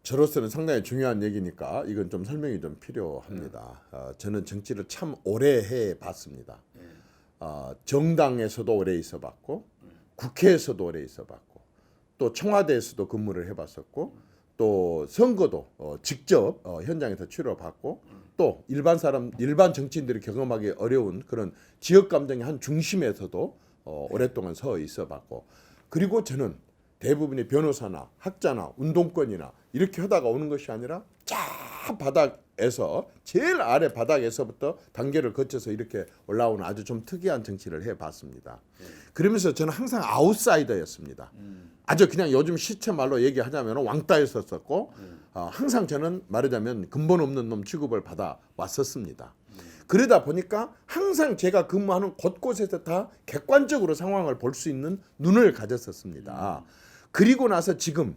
저로서는 상당히 중요한 얘기니까 이건 좀 설명이 좀 필요합니다. 저는 정치를 참 오래 해봤습니다. 정당에서도 오래 있어봤고 국회에서도 오래 있어봤고 또 청와대에서도 근무를 해봤었고 또 선거도 직접 현장에서 치러봤고 또 일반 정치인들이 경험하기 어려운 그런 지역 감정의 한 중심에서도 오랫동안 서 있어봤고 그리고 저는 대부분의 변호사나 학자나 운동권이나 이렇게 하다가 오는 것이 아니라 쫙 바닥에서 제일 아래 바닥에서부터 단계를 거쳐서 이렇게 올라오는 아주 좀 특이한 정치를 해봤습니다. 그러면서 저는 항상 아웃사이더였습니다. 아주 그냥 요즘 시체 말로 얘기하자면 왕따였었고 항상 저는 말하자면 근본 없는 놈 취급을 받아 왔었습니다. 그러다 보니까 항상 제가 근무하는 곳곳에서 다 객관적으로 상황을 볼 수 있는 눈을 가졌었습니다. 그리고 나서 지금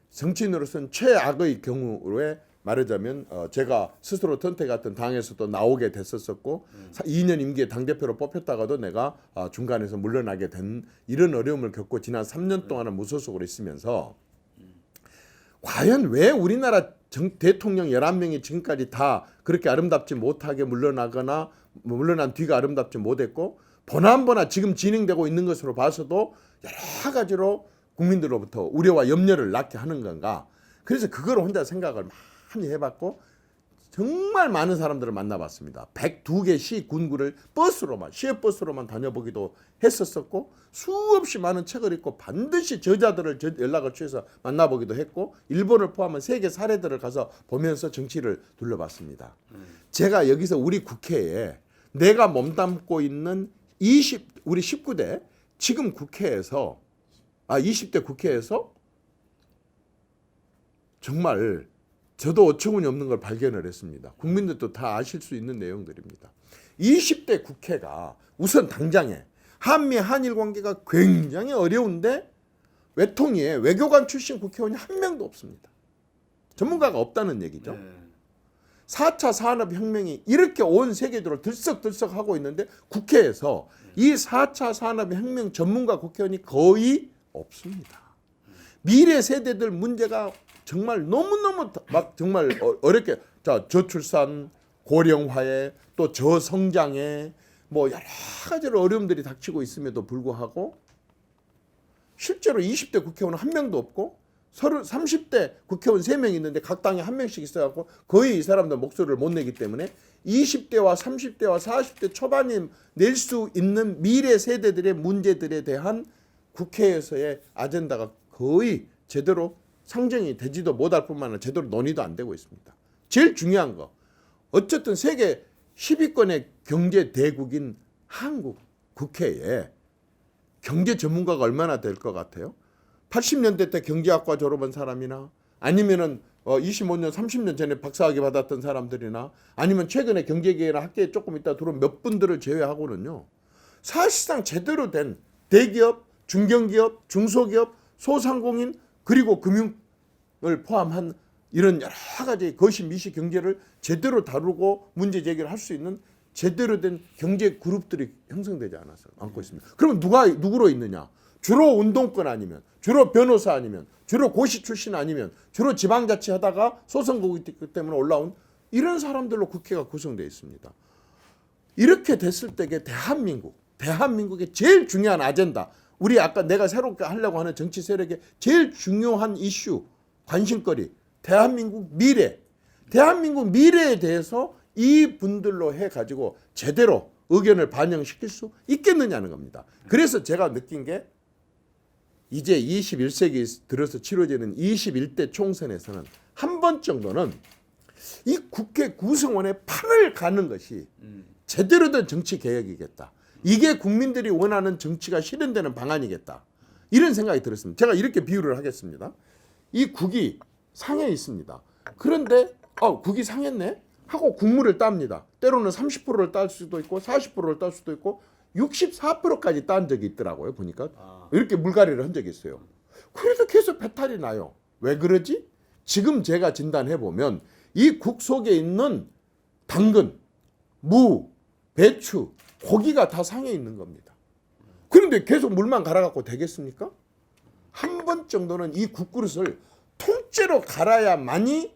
정치인으로서는 최악의 경우에 말하자면 제가 스스로 선택했던 당에서도 나오게 됐었고 2년 임기에 당대표로 뽑혔다가도 내가 중간에서 물러나게 된 이런 어려움을 겪고 지난 3년 동안은 무소속으로 있으면서 과연 왜 우리나라 대통령 11명이 지금까지 다 그렇게 아름답지 못하게 물러나거나 물러난 뒤가 아름답지 못했고 보나보나 지금 진행되고 있는 것으로 봐서도 여러 가지로 국민들로부터 우려와 염려를 낳게 하는 건가. 그래서 그걸 혼자 생각을 많이 해봤고 정말 많은 사람들을 만나봤습니다. 102개 시 군구를 시외버스로만 다녀보기도 했었고 수없이 많은 책을 읽고 반드시 저자들을 연락을 취해서 만나보기도 했고 일본을 포함한 세계 사례들을 가서 보면서 정치를 둘러봤습니다. 제가 여기서 우리 국회에 내가 몸담고 있는 우리 19대 지금 국회에서 20대 국회에서 정말 저도 어처구니 없는 걸 발견을 했습니다. 국민들도 다 아실 수 있는 내용들입니다. 20대 국회가 우선 당장에 한미 한일 관계가 굉장히 어려운데 외통위에 외교관 출신 국회의원이 한 명도 없습니다. 전문가가 없다는 얘기죠. 4차 산업혁명이 이렇게 온 세계적으로 들썩들썩 하고 있는데 국회에서 이 4차 산업혁명 전문가 국회의원이 거의 없습니다. 미래 세대들 문제가 정말 너무너무 막 정말 어렵게 저출산, 고령화에 또 저성장에 뭐 여러 가지로 어려움들이 닥치고 있음에도 불구하고 실제로 20대 국회의원 한 명도 없고 30대 국회의원 3명 있는데 각 당에 한 명씩 있어갖고 거의 이 사람들 목소리를 못 내기 때문에 20대와 30대와 40대 초반이 낼 수 있는 미래 세대들의 문제들에 대한 국회에서의 아젠다가 거의 제대로 상정이 되지도 못할 뿐만 아니라 제대로 논의도 안 되고 있습니다. 제일 중요한 거 어쨌든 세계 10위권의 경제 대국인 한국 국회에 경제 전문가가 얼마나 될 것 같아요? 80년대 때 경제학과 졸업한 사람이나 아니면은 25년 30년 전에 박사학위 받았던 사람들이나 아니면 최근에 경제계나 학계에 조금 있다 들어온 몇 분들을 제외하고는요. 사실상 제대로 된 대기업, 중견기업, 중소기업, 소상공인 그리고 금융을 포함한 이런 여러 가지 거시 미시 경제를 제대로 다루고 문제 제기를 할 수 있는 제대로 된 경제 그룹들이 형성되지 않고 있습니다. 그러면 누구로 있느냐? 주로 운동권 아니면 주로 변호사 아니면 주로 고시 출신 아니면 주로 지방자치 하다가 소선거기 때문에 올라온 이런 사람들로 국회가 구성되어 있습니다. 이렇게 됐을 때에 대한민국의 제일 중요한 아젠다 우리 아까 내가 새롭게 하려고 하는 정치 세력의 제일 중요한 이슈 관심거리 대한민국 미래에 대해서 이 분들로 해가지고 제대로 의견을 반영시킬 수 있겠느냐는 겁니다. 그래서 제가 느낀 게 이제 21세기 들어서 치러지는 21대 총선에서는 한 번 정도는 이 국회 구성원의 판을 가는 것이 제대로 된 정치 개혁이겠다. 이게 국민들이 원하는 정치가 실현되는 방안이겠다. 이런 생각이 들었습니다. 제가 이렇게 비유를 하겠습니다. 이 국이 상해 있습니다. 그런데 국이 상했네 하고 국물을 땁니다. 때로는 30%를 딸 수도 있고 40%를 딸 수도 있고 64%까지 딴 적이 있더라고요. 보니까 이렇게 물갈이를 한 적이 있어요. 그래도 계속 배탈이 나요. 왜 그러지? 지금 제가 진단해보면 이 국 속에 있는 당근, 무, 배추, 고기가 다 상해 있는 겁니다. 그런데 계속 물만 갈아갖고 되겠습니까? 한 번 정도는 이 국그릇을 톡 통째로 갈아야만이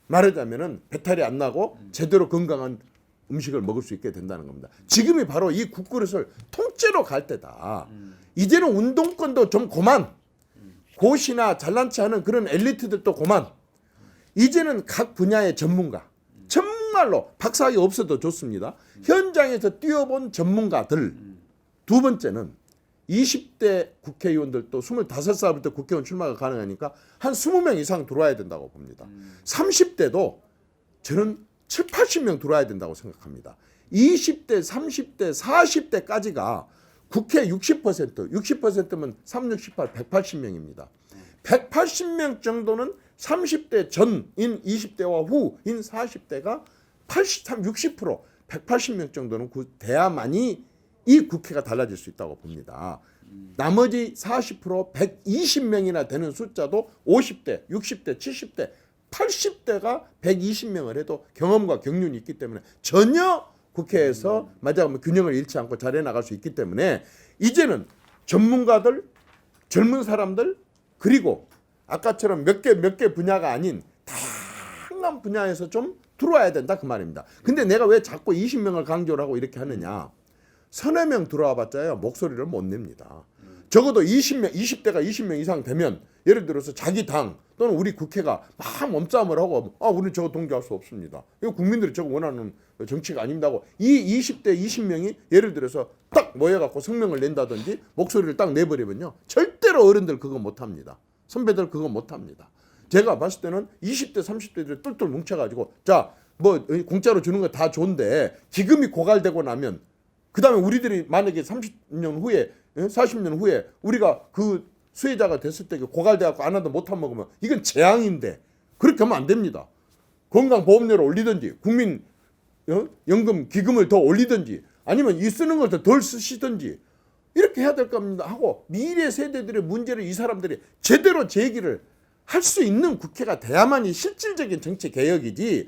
말하자면은 배탈이 안 나고 제대로 건강한 음식을 먹을 수 있게 된다는 겁니다. 지금이 바로 이 국그릇을 통째로 갈 때다. 이제는 운동권도 좀 그만, 고시나 잘난체 하는 그런 엘리트들도 그만, 이제는 각 분야의 전문가, 정말로 박사학위 없어도 좋습니다. 현장에서 뛰어본 전문가들. 두 번째는 20대 국회의원들도 25살부터 국회의원 출마가 가능하니까 한 20명 이상 들어와야 된다고 봅니다. 30대도 저는 7, 80명 들어와야 된다고 생각합니다. 20대, 30대, 40대까지가 국회 60%면 3, 6, 18, 180명입니다. 180명 정도는 30대 전인 20대와 후인 40대가 83, 60%, 180명 정도는 돼야만이 이 국회가 달라질 수 있다고 봅니다. 나머지 40%, 120명이나 되는 숫자도 50대, 60대, 70대, 80대가 120명을 해도 경험과 경륜이 있기 때문에 전혀 국회에서 맞아가면 균형을 잃지 않고 잘해 나갈 수 있기 때문에 이제는 전문가들, 젊은 사람들, 그리고 아까처럼 몇 개 분야가 아닌 다양한 분야에서 좀 들어와야 된다 그 말입니다. 근데 내가 왜 자꾸 20명을 강조를 하고 이렇게 하느냐. 서너 명 들어와 봤자요 목소리를 못 냅니다. 적어도 20대가 20명 이상 되면 예를 들어서 자기 당 또는 우리 국회가 막 몸싸움을 하고 우리는 저거 동조할 수 없습니다. 이거 국민들이 저거 원하는 정치가 아닙니다고 이 20대 20명이 예를 들어서 딱 모여갖고 성명을 낸다든지 목소리를 딱 내버리면요 절대로 어른들 그거 못합니다. 선배들 그거 못합니다. 제가 봤을 때는 20대 30대들이 똘똘 뭉쳐가지고 자 뭐 공짜로 주는 거 다 좋은데 기금이 고갈되고 나면 그 다음에 우리들이 만약에 30년 후에 40년 후에 우리가 그 수혜자가 됐을 때 고갈돼갖고 안 하다 못한 먹으면 이건 재앙인데 그렇게 하면 안 됩니다. 건강보험료를 올리든지 국민 연금 기금을 더 올리든지 아니면 이 쓰는 걸 덜 쓰시든지 이렇게 해야 될 겁니다 하고 미래 세대들의 문제를 이 사람들이 제대로 제기를 할 수 있는 국회가 돼야만이 실질적인 정치 개혁이지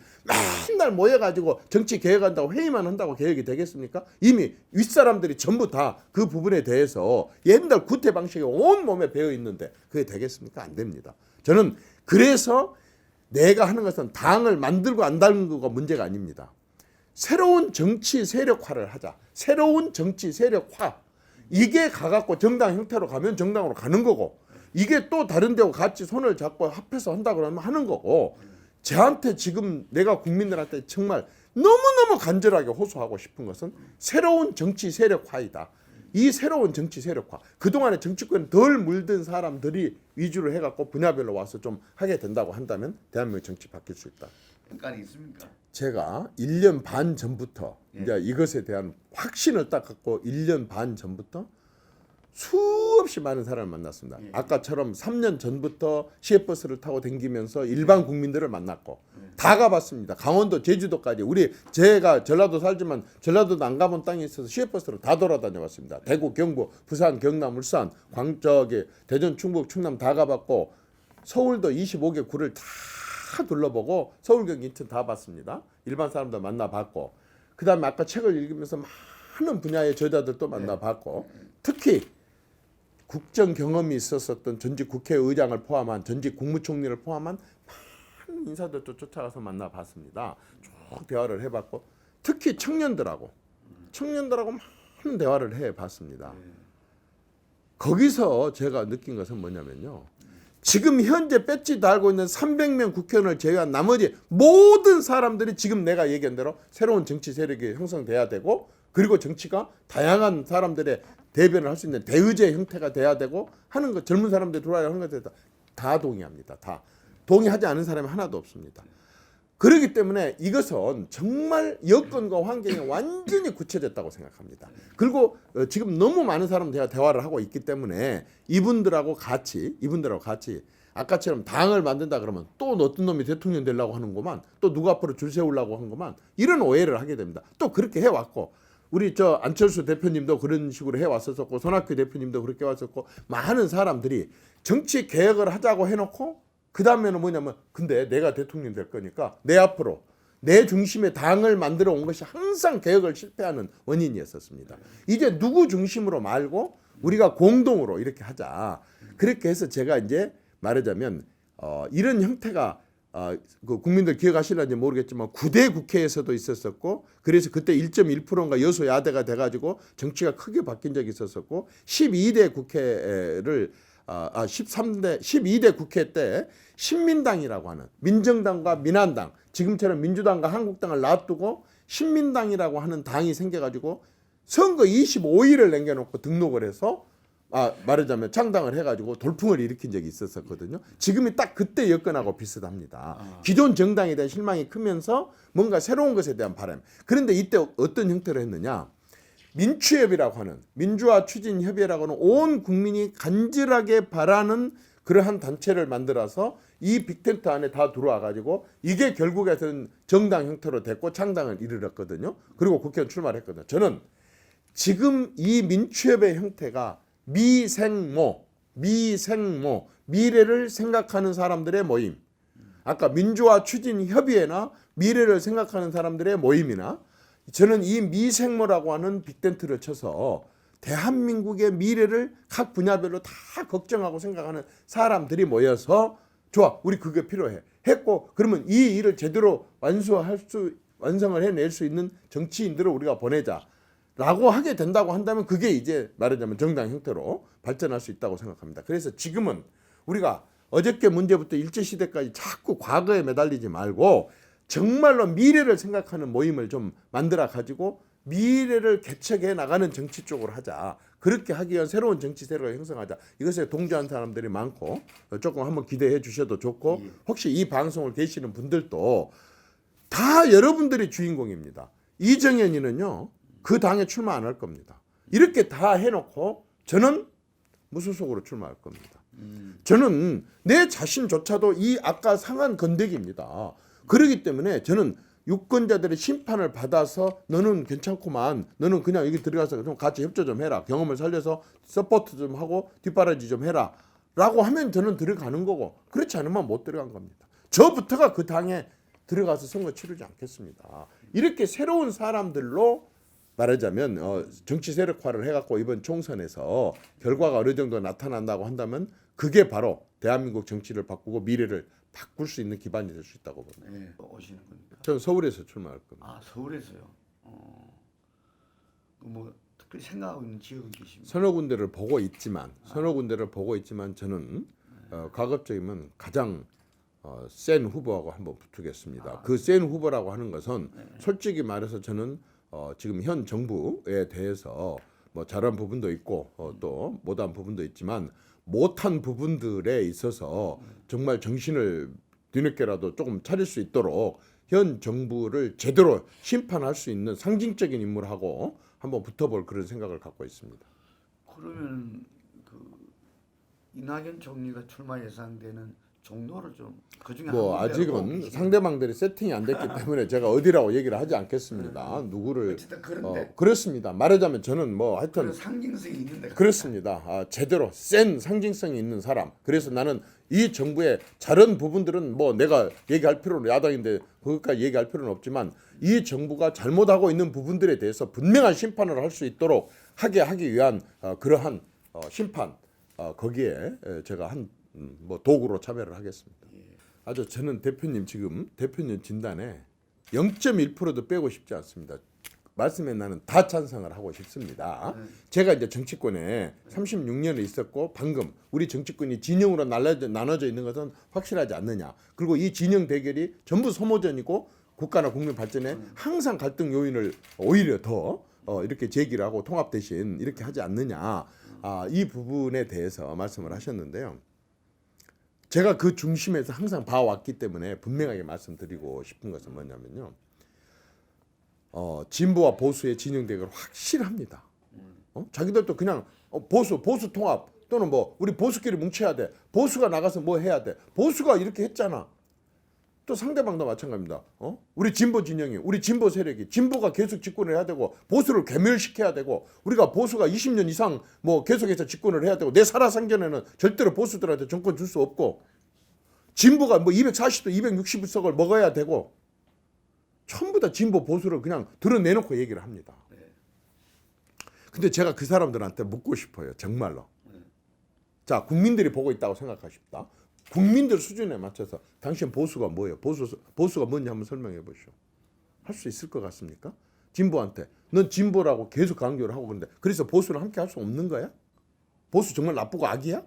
맨날 모여가지고 정치 개혁한다고 회의만 한다고 개혁이 되겠습니까? 이미 윗사람들이 전부 다 그 부분에 대해서 옛날 구태 방식이 온몸에 배어 있는데 그게 되겠습니까? 안 됩니다. 저는 그래서 내가 하는 것은 당을 만들고 안 달는 거가 문제가 아닙니다. 새로운 정치 세력화를 하자. 새로운 정치 세력화. 이게 가갖고 정당 형태로 가면 정당으로 가는 거고 이게 또 다른 데하고 같이 손을 잡고 합해서 한다 그러면 하는 거고 저한테 지금 내가 국민들한테 정말 너무너무 간절하게 호소하고 싶은 것은 새로운 정치 세력화이다. 이 새로운 정치 세력화. 그동안에 정치권에 덜 물든 사람들이 위주로 해갖고 분야별로 와서 좀 하게 된다고 한다면 대한민국 정치 바뀔 수 있다. 평가는 있습니까? 제가 1년 반 전부터 이제 이것에 대한 확신을 딱 갖고 1년 반 전부터 수없이 많은 사람을 만났습니다. 아까처럼 3년 전부터 시외버스를 타고 다니면서 일반 국민들을 만났고 다 가봤습니다. 강원도, 제주도까지 제가 전라도 살지만 전라도도 안 가본 땅이 있어서 시외버스로 다 돌아다녀봤습니다. 대구, 경북, 부산, 경남, 울산, 광저기, 대전, 충북, 충남 다 가봤고 서울도 25개 구를 다 둘러보고 서울, 경기, 인천 다 봤습니다. 일반 사람들 만나봤고 그 다음에 아까 책을 읽으면서 많은 분야의 저자들도 만나봤고 특히 국정 경험이 있었던 전직 국회의장을 포함한 전직 국무총리를 포함한 많은 인사들도 쫓아가서 만나봤습니다. 쭉 대화를 해봤고 특히 청년들하고 많은 대화를 해봤습니다. 거기서 제가 느낀 것은 뭐냐면요. 지금 현재 배지 달고 있는 300명 국회의원을 제외한 나머지 모든 사람들이 지금 내가 얘기한 대로 새로운 정치 세력이 형성돼야 되고 그리고 정치가 다양한 사람들의 대변을 할 수 있는 대의제 형태가 돼야 되고 하는 것 젊은 사람들이 들어와야 하는 것에 다 동의합니다. 다 동의하지 않은 사람이 하나도 없습니다. 그렇기 때문에 이것은 정말 여건과 환경이 완전히 굳혀졌다고 생각합니다. 그리고 지금 너무 많은 사람들과 대화를 하고 있기 때문에 이분들하고 같이 아까처럼 당을 만든다 그러면 또 어떤 놈이 대통령 되려고 하는구만 또 누구 앞으로 줄 세우려고 하는구만 이런 오해를 하게 됩니다. 또 그렇게 해왔고 우리 안철수 대표님도 그런 식으로 해왔었고 손학규 대표님도 그렇게 왔었고 많은 사람들이 정치 개혁을 하자고 해놓고 그 다음에는 뭐냐면 근데 내가 대통령 될 거니까 내 앞으로 내 중심의 당을 만들어 온 것이 항상 개혁을 실패하는 원인이었었습니다. 이제 누구 중심으로 말고 우리가 공동으로 이렇게 하자. 그렇게 해서 제가 이제 말하자면 이런 형태가 그 국민들 기억하시는지 모르겠지만 9대 국회에서도 있었었고 그래서 그때 1.1%인가 여소야대가 돼가지고 정치가 크게 바뀐 적이 있었었고 12대 국회를 12대 국회 때 신민당이라고 하는 민정당과 민한당 지금처럼 민주당과 한국당을 놔두고 신민당이라고 하는 당이 생겨가지고 선거 25일을 남겨놓고 등록을 해서 말하자면 창당을 해가지고 돌풍을 일으킨 적이 있었거든요. 지금이 딱 그때 여건하고 비슷합니다. 기존 정당에 대한 실망이 크면서 뭔가 새로운 것에 대한 바람. 그런데 이때 어떤 형태로 했느냐. 민추협이라고 하는 민주화 추진협의회라고 하는 온 국민이 간절하게 바라는 그러한 단체를 만들어서 이 빅텐트 안에 다 들어와가지고 이게 결국에는 정당 형태로 됐고 창당을 이르렀거든요. 그리고 국회의원 출마를 했거든요. 저는 지금 이 민추협의 형태가 미생모, 미래를 생각하는 사람들의 모임. 아까 민주화 추진 협의회나 미래를 생각하는 사람들의 모임이나 저는 이 미생모라고 하는 빅텐트를 쳐서 대한민국의 미래를 각 분야별로 다 걱정하고 생각하는 사람들이 모여서 좋아, 우리 그게 필요해. 했고 그러면 이 일을 제대로 완성을 해낼 수 있는 정치인들을 우리가 보내자. 라고 하게 된다고 한다면 그게 이제 말하자면 정당 형태로 발전할 수 있다고 생각합니다. 그래서 지금은 우리가 어저께 문제부터 일제시대까지 자꾸 과거에 매달리지 말고 정말로 미래를 생각하는 모임을 좀 만들어 가지고 미래를 개척해 나가는 정치 쪽으로 하자. 그렇게 하기 위한 새로운 정치 세력을 형성하자. 이것에 동조한 사람들이 많고 조금 한번 기대해 주셔도 좋고 혹시 이 방송을 계시는 분들도 다 여러분들이 주인공입니다. 이정현이는요. 그 당에 출마 안 할 겁니다. 이렇게 다 해놓고 저는 무소속으로 출마할 겁니다. 저는 내 자신조차도 이 아까 상한 건더기입니다. 그렇기 때문에 저는 유권자들의 심판을 받아서 너는 괜찮구만. 너는 그냥 여기 들어가서 좀 같이 협조 좀 해라. 경험을 살려서 서포트 좀 하고 뒷바라지 좀 해라. 라고 하면 저는 들어가는 거고 그렇지 않으면 못 들어간 겁니다. 저부터가 그 당에 들어가서 선거 치르지 않겠습니다. 이렇게 새로운 사람들로 말하자면 정치 세력화를 해갖고 이번 총선에서 결과가 어느 정도 나타난다고 한다면 그게 바로 대한민국 정치를 바꾸고 미래를 바꿀 수 있는 기반이 될 수 있다고 봅니다. 네, 오시는 겁니까? 저는 서울에서 출마할 겁니다. 아, 서울에서요. 뭐 특별히 생각하고 있는 지역은 계십니까? 서너 군데를 보고 있지만 저는 가급적이면 가장 센 후보하고 한번 붙겠습니다. 그 센 후보라고 하는 것은 솔직히 말해서 저는 지금 현 정부에 대해서 뭐 잘한 부분도 있고 또 못한 부분도 있지만 못한 부분들에 있어서 정말 정신을 뒤늦게라도 조금 차릴 수 있도록 현 정부를 제대로 심판할 수 있는 상징적인 인물하고 한번 붙어볼 그런 생각을 갖고 있습니다. 그러면 그 이낙연 총리가 출마 예상되는 종로를 좀 그중에 뭐 아직은 상대방들이 세팅이 안 됐기 때문에 제가 어디라고 얘기를 하지 않겠습니다. 누구를 어쨌든 그런데 그렇습니다. 말하자면 저는 뭐 하여튼 상징성이 있는데 그렇습니다. 제대로 센 상징성이 있는 사람. 그래서 나는 이 정부의 잘한 부분들은 뭐 내가 얘기할 필요는 야당인데 그것까지 얘기할 필요는 없지만 이 정부가 잘못하고 있는 부분들에 대해서 분명한 심판을 할 수 있도록 하기 위한 그러한 심판 거기에 제가 뭐 도구로 참여를 하겠습니다. 아주 저는 대표님 진단에 0.1%도 빼고 싶지 않습니다. 말씀에 나는 다 찬성을 하고 싶습니다. 제가 이제 정치권에 36년을 있었고 방금 우리 정치권이 진영으로 나눠져 있는 것은 확실하지 않느냐. 그리고 이 진영 대결이 전부 소모전이고 국가나 국민 발전에 항상 갈등 요인을 오히려 더 이렇게 제기를 하고 통합 대신 이렇게 하지 않느냐. 이 부분에 대해서 말씀을 하셨는데요. 제가 그 중심에서 항상 봐왔기 때문에 분명하게 말씀드리고 싶은 것은 뭐냐면요. 진보와 보수의 진영 대결 확실합니다. 자기들도 그냥 보수 통합 또는 뭐 우리 보수끼리 뭉쳐야 돼. 보수가 나가서 뭐 해야 돼. 보수가 이렇게 했잖아. 또 상대방도 마찬가지입니다. 우리 진보 진영이 우리 진보 세력이 진보가 계속 집권을 해야 되고 보수를 괴멸시켜야 되고 우리가 보수가 20년 이상 뭐 계속해서 집권을 해야 되고 내 살아생전에는 절대로 보수들한테 정권 줄 수 없고 진보가 뭐 240도 260석을 먹어야 되고 전부 다 진보 보수를 그냥 드러내놓고 얘기를 합니다. 근데 제가 그 사람들한테 묻고 싶어요. 정말로. 자, 국민들이 보고 있다고 생각하십니다. 국민들 수준에 맞춰서 당신 보수가 뭐예요? 보수가 뭔지 한번 설명해 보시오. 할 수 있을 것 같습니까? 진보한테 넌 진보라고 계속 강조를 하고 그런데 그래서 보수는 함께 할 수 없는 거야? 보수 정말 나쁘고 악이야?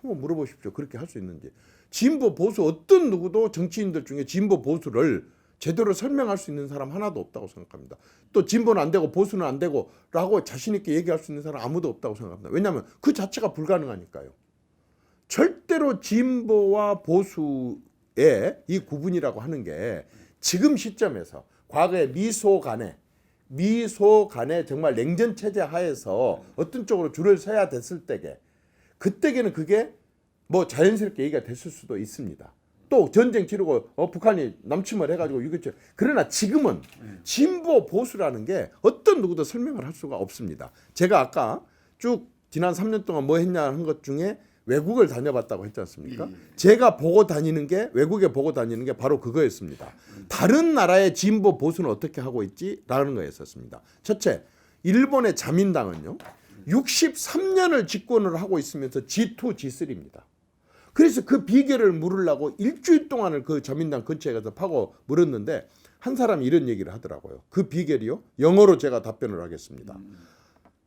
한번 물어보십시오. 그렇게 할 수 있는지. 진보 보수 어떤 누구도 정치인들 중에 진보 보수를 제대로 설명할 수 있는 사람 하나도 없다고 생각합니다. 또 진보는 안 되고 보수는 안 되고 라고 자신 있게 얘기할 수 있는 사람 아무도 없다고 생각합니다. 왜냐하면 그 자체가 불가능하니까요. 절대로 진보와 보수의 이 구분이라고 하는 게 지금 시점에서 과거의 미소 간에 정말 냉전 체제 하에서 어떤 쪽으로 줄을 서야 됐을 때게 그때에는 그게 뭐 자연스럽게 얘기가 됐을 수도 있습니다. 또 전쟁 치르고 북한이 남침을 해가지고 유교체. 그러나 지금은 진보 보수라는 게 어떤 누구도 설명을 할 수가 없습니다. 제가 아까 쭉 지난 3년 동안 뭐 했냐 한 것 중에 외국을 다녀봤다고 했지 않습니까? 제가 보고 다니는 게 외국에 보고 다니는 게 바로 그거였습니다. 다른 나라의 진보 보수는 어떻게 하고 있지라는 거였었습니다. 첫째, 일본의 자민당은요. 63년을 집권을 하고 있으면서 G2, G3입니다. 그래서 그 비결을 물으려고 일주일 동안을 그 자민당 근처에 가서 파고 물었는데 한 사람이 이런 얘기를 하더라고요. 그 비결이요. 영어로 제가 답변을 하겠습니다.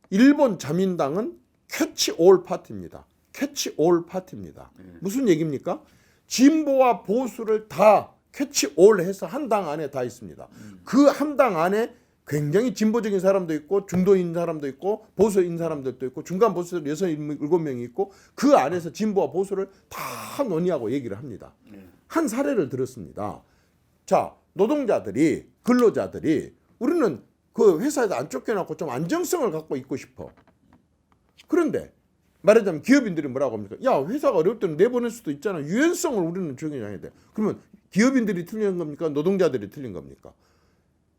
일본 자민당은 캐치 올 파티입니다. 캐치 올 파티입니다. 무슨 얘기입니까? 진보와 보수를 다 캐치 올 해서 한 당 안에 다 있습니다. 그 한 당 안에 굉장히 진보적인 사람도 있고 중도인 사람도 있고 보수인 사람들도 있고 중간 보수들 6, 7명이 있고 그 안에서 진보와 보수를 다 논의하고 얘기를 합니다. 한 사례를 들었습니다. 자, 노동자들이 근로자들이 우리는 그 회사에서 안 쫓겨나고 좀 안정성을 갖고 있고 싶어. 그런데 말하자면 기업인들이 뭐라고 합니까? 야, 회사가 어려울 때는 내보낼 수도 있잖아. 유연성을 우리는 적용해야 돼. 그러면 기업인들이 틀린 겁니까? 노동자들이 틀린 겁니까?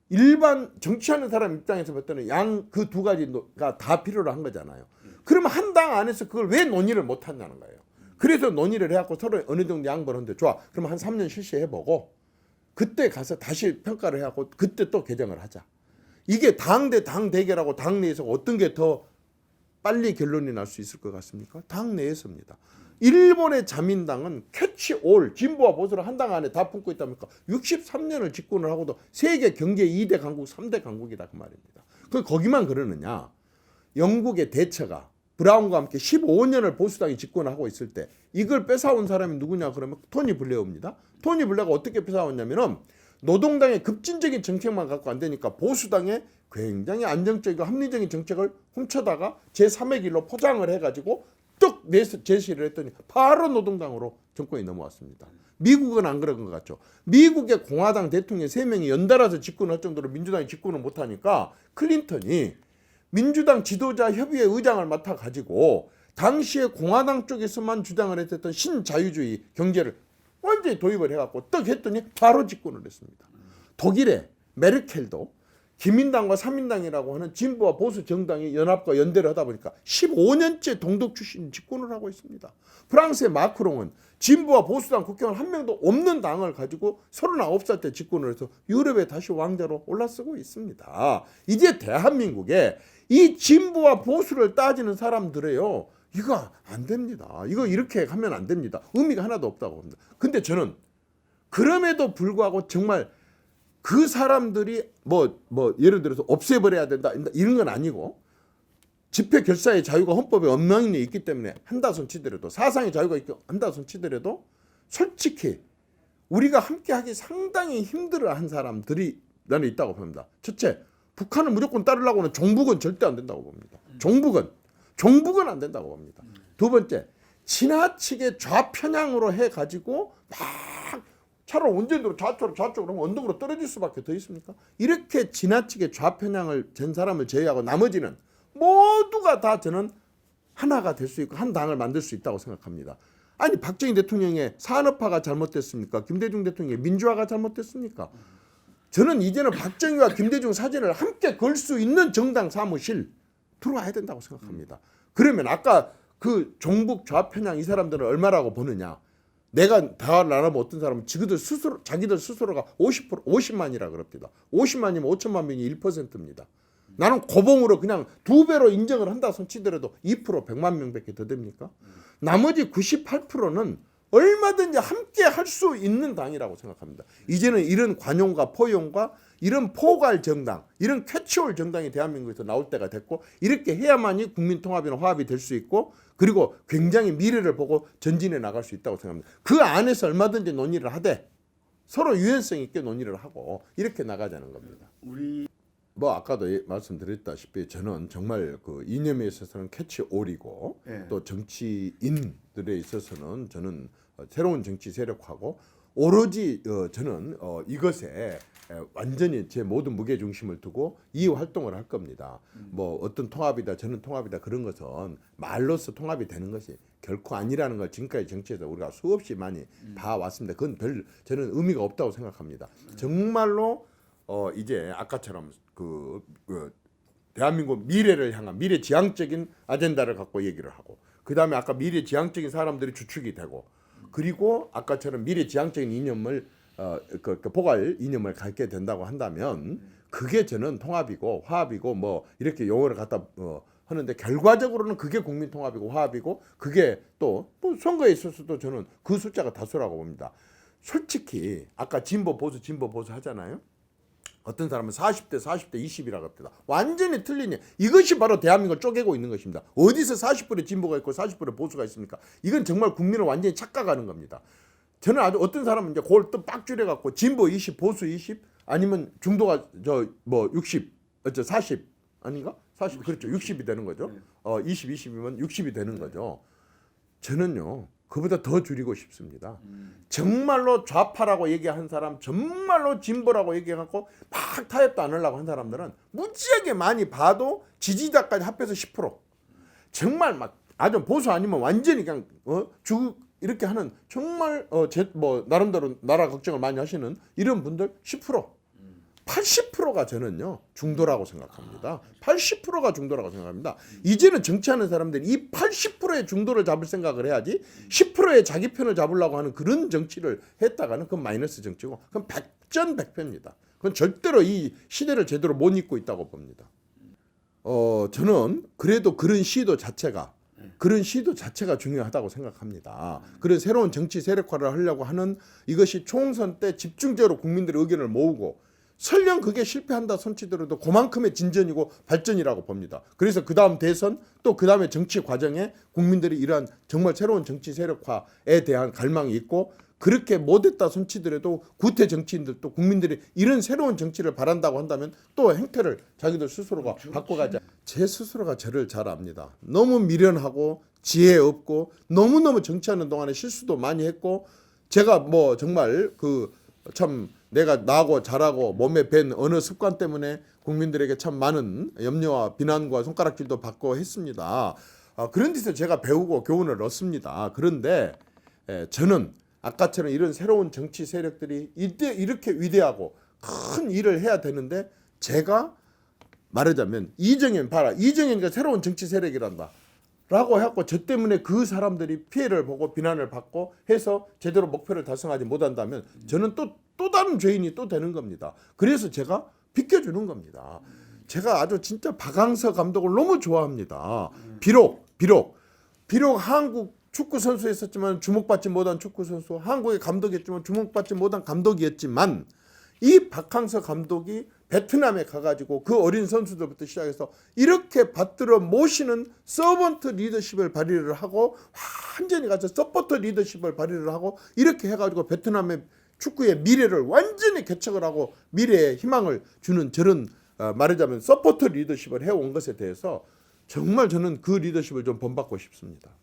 일반 정치하는 사람 입장에서 볼 때는 양 그 두 가지가 다 필요로 한 거잖아요. 그러면 한 당 안에서 그걸 왜 논의를 못 하냐는 거예요. 그래서 논의를 해갖고 서로 어느 정도 양보를 하는데 좋아. 그럼 한 3년 실시해보고 그때 가서 다시 평가를 해갖고 그때 또 개정을 하자. 이게 당 대 당 대결하고 당 내에서 어떤 게 더 빨리 결론이 날 수 있을 것 같습니까? 당 내에서입니다. 일본의 자민당은 캐치 올, 진보와 보수를 한 당 안에 다 품고 있답니까? 63년을 집권을 하고도 세계 경제 2대 강국, 3대 강국이다 그 말입니다. 그 거기만 그러느냐? 영국의 대처가 브라운과 함께 15년을 보수당이 집권을 하고 있을 때 이걸 뺏어온 사람이 누구냐 그러면 토니 블레어입니다. 토니 블레어가 어떻게 뺏어왔냐면은 노동당의 급진적인 정책만 갖고 안 되니까 보수당의 굉장히 안정적이고 합리적인 정책을 훔쳐다가 제3의 길로 포장을 해가지고 뚝 내서 제시를 했더니 바로 노동당으로 정권이 넘어왔습니다. 미국은 안 그런 것 같죠. 미국의 공화당 대통령 3명이 연달아서 집권할 정도로 민주당이 집권을 못하니까 클린턴이 민주당 지도자 협의회 의장을 맡아가지고 당시에 공화당 쪽에서만 주장을 했던 신자유주의 경제를 완전히 도입을 해갖고 떡 했더니 바로 집권을 했습니다. 독일의 메르켈도 기민당과 삼인당이라고 하는 진보와 보수 정당이 연합과 연대를 하다 보니까 15년째 동독 출신 집권을 하고 있습니다. 프랑스의 마크롱은 진보와 보수당 국회의원 한 명도 없는 당을 가지고 39살 때 집권을 해서 유럽에 다시 왕자로 올라서고 있습니다. 이제 대한민국에 이 진보와 보수를 따지는 사람들이에요. 이거 안 됩니다. 이거 이렇게 하면 안 됩니다. 의미가 하나도 없다고 봅니다. 근데 저는 그럼에도 불구하고 정말 그 사람들이 뭐 예를 들어서 없애버려야 된다 이런 건 아니고 집회 결사의 자유가 헌법에 엉망이 있기 때문에 한다 손 치더라도 사상의 자유가 한다 손 치더라도 솔직히 우리가 함께하기 상당히 힘들어한 사람들이 나는 있다고 봅니다. 첫째, 북한을 무조건 따르려고는 종북은 절대 안 된다고 봅니다. 종북은 안 된다고 봅니다. 두 번째, 지나치게 좌편향으로 해가지고 막 차로 운전으로 좌쪽으로 하면 언덕으로 떨어질 수밖에 더 있습니까? 이렇게 지나치게 좌편향을 된 사람을 제외하고 나머지는 모두가 다 저는 하나가 될 수 있고 한 당을 만들 수 있다고 생각합니다. 아니 박정희 대통령의 산업화가 잘못됐습니까? 김대중 대통령의 민주화가 잘못됐습니까? 저는 이제는 박정희와 김대중 사진을 함께 걸 수 있는 정당 사무실 들어와야 된다고 생각합니다. 그러면 아까 그 종북 좌편향 이 사람들은 얼마라고 보느냐? 내가 대화를 나누면 어떤 사람은 자기들 스스로가 50만이라 그럽니다. 50만이면 5천만 명이 1%입니다. 나는 고봉으로 그냥 2배로 인정을 한다 손 치더라도 2% 100만 명밖에 더 됩니까? 나머지 98%는 얼마든지 함께 할 수 있는 당이라고 생각합니다. 이제는 이런 관용과 포용과 이런 포괄 정당, 이런 캐치올 정당이 대한민국에서 나올 때가 됐고, 이렇게 해야만이 국민 통합이나 화합이 될 수 있고, 그리고 굉장히 미래를 보고 전진해 나갈 수 있다고 생각합니다. 그 안에서 얼마든지 논의를 하되 서로 유연성 있게 논의를 하고 이렇게 나가자는 겁니다. 우리 뭐 아까도 말씀드렸다시피 저는 정말 그 이념에 있어서는 캐치올이고 예. 또 정치인들에 있어서는 저는 새로운 정치 세력하고 오로지 저는 이것에 완전히 제 모든 무게 중심을 두고 이 활동을 할 겁니다. 뭐 어떤 통합이다 저는 통합이다 그런 것은 말로써 통합이 되는 것이 결코 아니라는 걸 지금까지 정치에서 우리가 수없이 많이 봐왔습니다. 그건 별 저는 의미가 없다고 생각합니다. 정말로 이제 아까처럼 그 대한민국 미래를 향한 미래지향적인 아젠다를 갖고 얘기를 하고, 그 다음에 아까 미래지향적인 사람들이 주축이 되고, 그리고 아까처럼 미래지향적인 이념을 그 포괄 이념을 갖게 된다고 한다면 그게 저는 통합이고 화합이고 뭐 이렇게 용어를 갖다 하는데, 결과적으로는 그게 국민 통합이고 화합이고, 그게 또 뭐 선거에 있어서도 저는 그 숫자가 다수라고 봅니다. 솔직히 아까 진보 보수 하잖아요. 어떤 사람은 40대 20이라고 합니다. 완전히 틀리니 이것이 바로 대한민국을 쪼개고 있는 것입니다. 어디서 40% 진보가 있고 40% 보수가 있습니까? 이건 정말 국민을 완전히 착각하는 겁니다. 저는 아주 어떤 사람은 이제 그걸 또 빡 줄여갖고 진보 20, 보수 20, 아니면 중도가 저 뭐 60, 40 아닌가? 40 그렇죠. 60이 되는 거죠. 20, 20이면 60이 되는 거죠. 저는요 그보다 더 줄이고 싶습니다. 정말로 좌파라고 얘기한 사람, 정말로 진보라고 얘기하고 막 타협도 안 하려고 한 사람들은 무지하게 많이 봐도 지지자까지 합해서 10%. 정말 막 아주 보수 아니면 완전히 그냥 이렇게 하는 정말 뭐 나름대로 나라 걱정을 많이 하시는 이런 분들 10%. 80%가 저는요 중도라고 생각합니다. 80%가 중도라고 생각합니다. 이제는 정치하는 사람들이 이 80%의 중도를 잡을 생각을 해야지 10%의 자기 편을 잡으려고 하는 그런 정치를 했다가는 그건 마이너스 정치고, 그건 백전백패입니다. 그건 절대로 이 시대를 제대로 못 잇고 있다고 봅니다. 저는 그래도 그런 시도 자체가 중요하다고 생각합니다. 그런 새로운 정치 세력화를 하려고 하는 이것이 총선 때 집중적으로 국민들의 의견을 모으고, 설령 그게 실패한다 손치더라도 그만큼의 진전이고 발전이라고 봅니다. 그래서 그 다음 대선 또 그 다음에 정치 과정에 국민들이 이러한 정말 새로운 정치 세력화에 대한 갈망이 있고, 그렇게 못했다 손치더라도 구태 정치인들도 국민들이 이런 새로운 정치를 바란다고 한다면 또 행태를 자기들 스스로가 바꿔가자. 제 스스로가 저를 잘 압니다. 너무 미련하고 지혜 없고 너무너무 정치하는 동안에 실수도 많이 했고, 제가 뭐 정말 참 내가 나고 잘하고 몸에 밴 어느 습관 때문에 국민들에게 참 많은 염려와 비난과 손가락질도 받고 했습니다. 그런 데서 제가 배우고 교훈을 얻습니다. 그런데 저는 아까처럼 이런 새로운 정치 세력들이 이렇게 위대하고 큰 일을 해야 되는데, 제가 말하자면 이정현 봐라, 이정현이가 새로운 정치 세력이란다 라고 해갖고 저 때문에 그 사람들이 피해를 보고 비난을 받고 해서 제대로 목표를 달성하지 못한다면 저는 또 다른 죄인이 또 되는 겁니다. 그래서 제가 비켜주는 겁니다. 제가 아주 진짜 박항서 감독을 너무 좋아합니다. 비록 한국 축구 선수였었지만 주목받지 못한 축구 선수, 한국의 감독이었지만 주목받지 못한 감독이었지만, 이 박항서 감독이 베트남에 가가지고 그 어린 선수들부터 시작해서 이렇게 받들어 모시는 서번트 리더십을 발휘를 하고, 완전히 가서 서포터 리더십을 발휘를 하고, 이렇게 해가지고 베트남의 축구의 미래를 완전히 개척을 하고 미래의 희망을 주는 저런 말하자면 서포터 리더십을 해온 것에 대해서 정말 저는 그 리더십을 좀 본받고 싶습니다.